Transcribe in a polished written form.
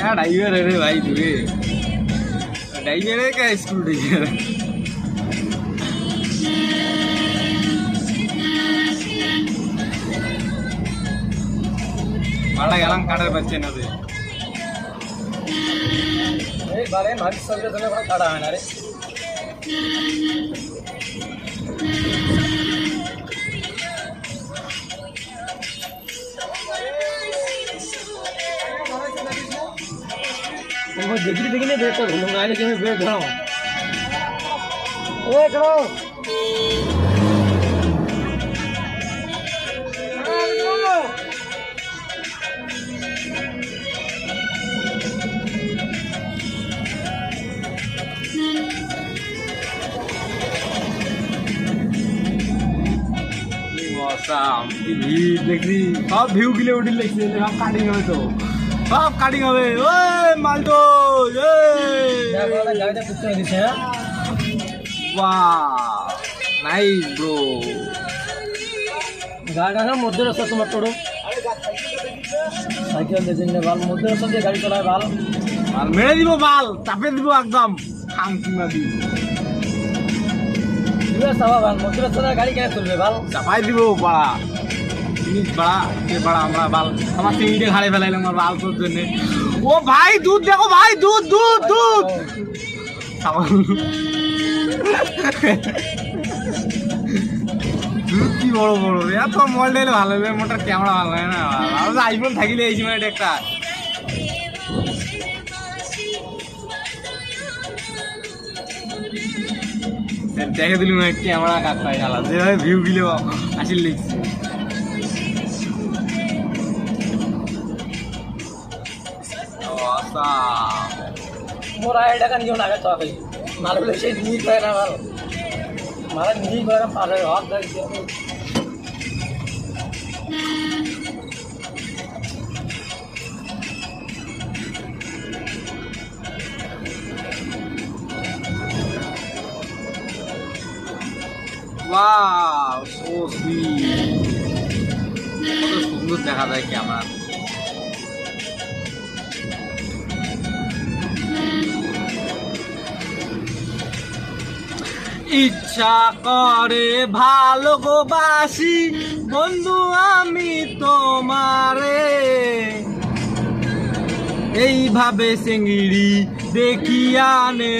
driver है रे भाई तुझे ड्राइवर है क्या स्कूल ड्राइवर बड़ा गलम काटे बच्चे ना दे बारे हमारी सब जगह बड़ा खड़ा है ना रे वो देखी नहीं बैठ कर घूमूंगा लेकिन मैं बैठ रहा हूँ ओए करो मौसम की भीड़ देखी सब व्यू के लिए उड़ी लगती है हम काटेंगे हमें तो सब काटिंग হবে ওই মালটো এই গাড়িটা পুত্র দিছে वाह नाइस ब्रो গাড়িটা না মধ্যে রাস্তা তোমার টোড়ো সাইকেল দেজেনে বাল মধ্যে রাস্তা দিয়ে গাড়ি চালায় বাল আর মেরে দিব বাল চাপে দিব একদম খামকি মাদি দিবে সাবা বাল মধ্যে রাস্তা গাড়ি কেন চলবে বাল চাপাই দিব বাড়া बड़ा के बड़ा हमारा बाल हमारे सीढ़ी खाड़े फैला हमारे बाल को देने ओ भाई दूध देखो भाई दूध दूध दूध दूध की बड़ो बड़ो यार तो मॉडल ভালো হবে মোটর ক্যামেরা ভালো হয় না আর আইফোন থাকিলে এই সময় একটা দেখে দিলাম ক্যামেরা কাটতে গেল যেভাবে ভিউ গিলে আসিল লিখছি मोरा आइडिया का नहीं होना है तो भाई मारे बोले से नहीं कर रहा मारा नहीं कर रहा पाले हाथ दर्द वाह सो स्वीट तो सुंदर देखा जाए कैमरा ইচ্ছা করে ভালোবাসি বন্ধু আমি তোমারে এইভাবে সিঙ্গিড়ি দেখিয়ানে